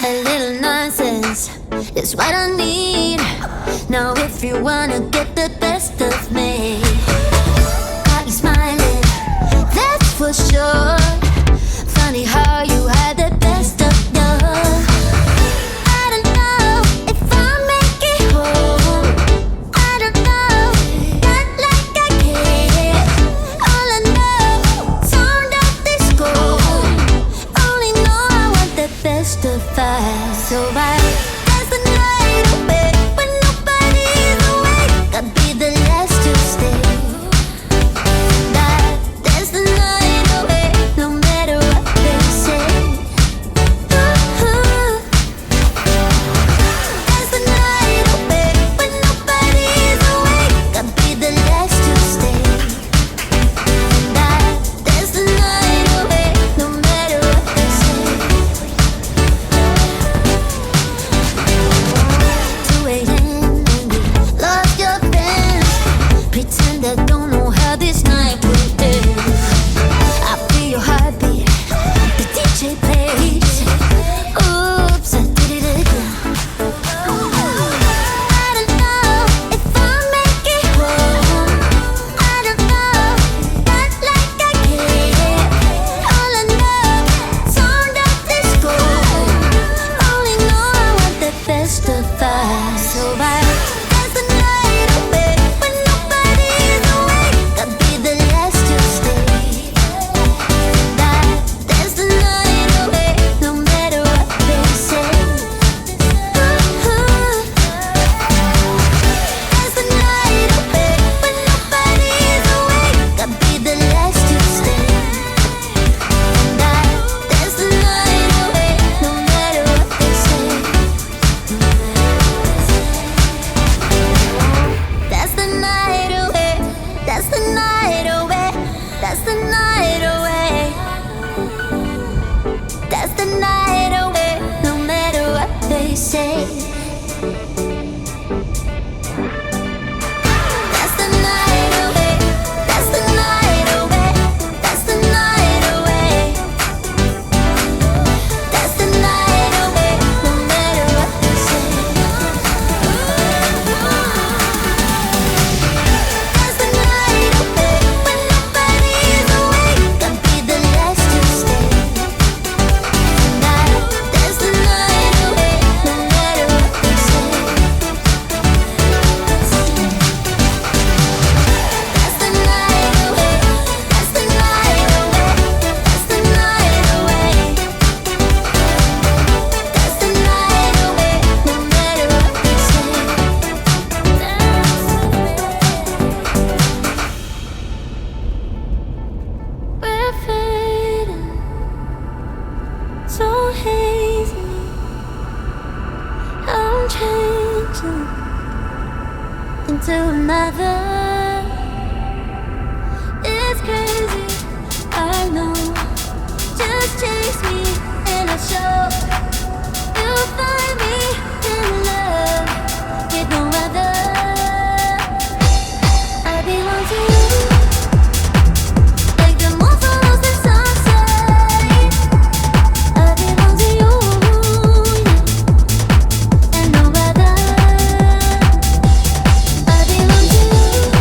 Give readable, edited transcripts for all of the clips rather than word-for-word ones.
A little nonsense is what I need. Now if you wanna get the best of me, got you smiling, that's for sure. Funny how you had the best of you. I don't know if I'll make it home. I don't know, not like I care. All I know, sound of disco. Only know I want the best of us. So I dance the night away when nobody's awake. I'll be the last to stay. Dance the night away, no matter what they say. Dance the night away when nobody's awake. I'll be the last to stay. Dance the night away, no matter what they say. 2 a.m. and you lost your friends. Pretend I don't know how this night will end. I feel your heartbeat, the DJ plays. Oops, I did it again. I don't know if I'll make it home. I don't know, not like I care. All I know, sound of disco. Only know I want the best of us. So I dance the night away when nobody's awake. I'll be the last to stay. Dance the night away, no matter what they say. Dance the night away when nobody's awake. I'll be the last to stay. Dance the night away, no matter what they say. That's the night away. That's the night away. That's the night away. That's the night away, no matter what they say. That's the night away. That's the night away. That's the night away. That's the night away, no matter what they say. That's the night away when nobody's awake. I'll be the last to stay. That's the night away, no matter what they say. That's the night away. That's the night away. That's the night away. That's the night away, no matter what they say. We're fading so hazy. I'm changing into another. It's crazy, I know. Just chase me and I'll show. You'll find me in love with no other. I belong to you, like the moon follows the sunset. I belong to you, and no other. I belong to you.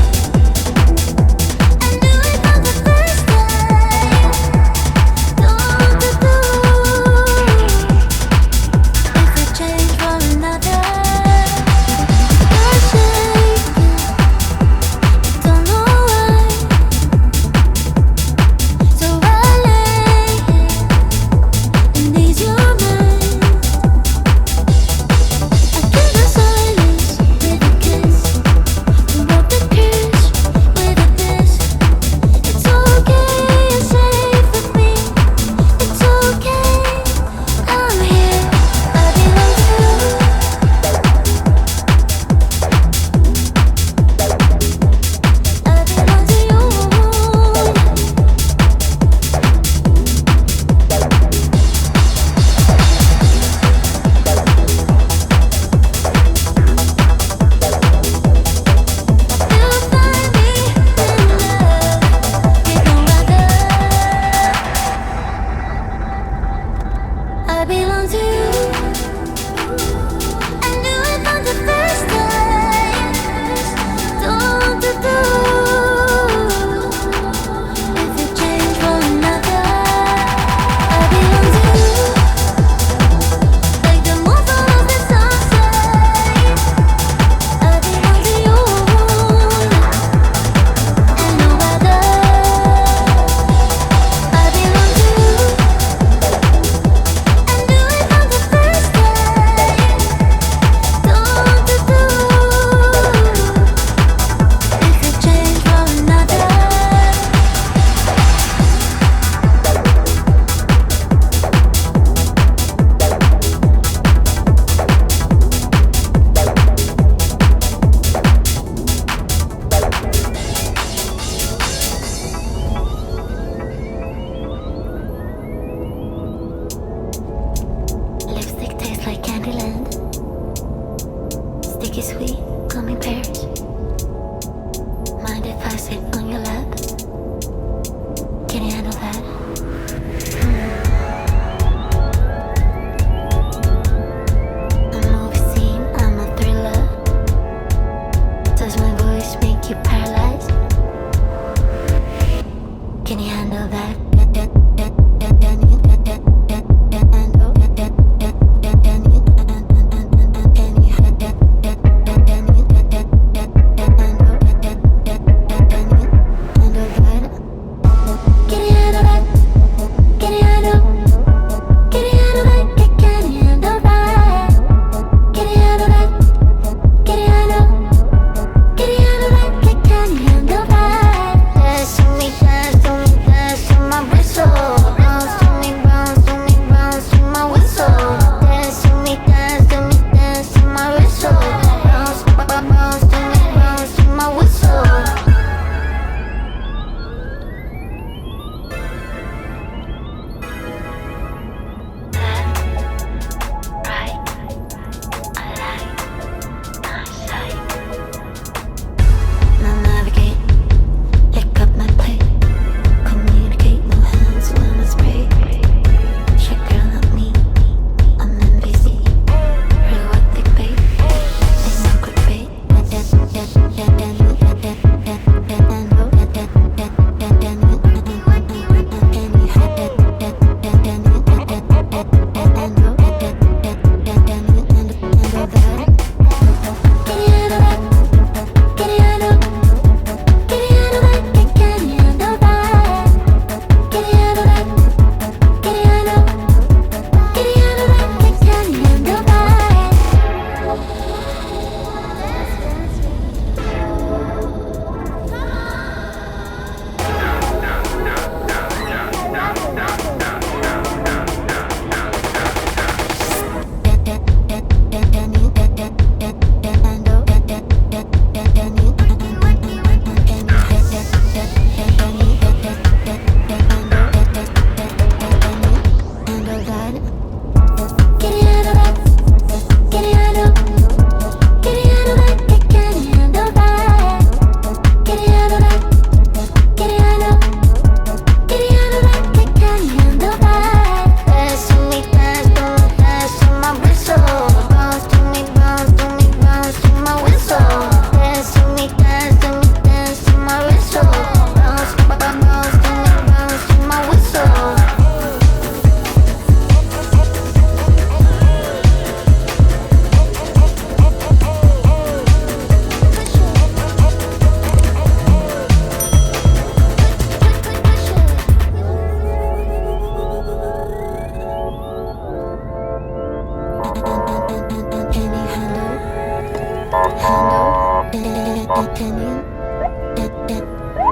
Can you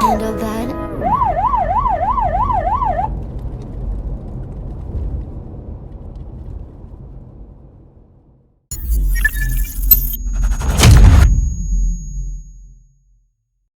handle that?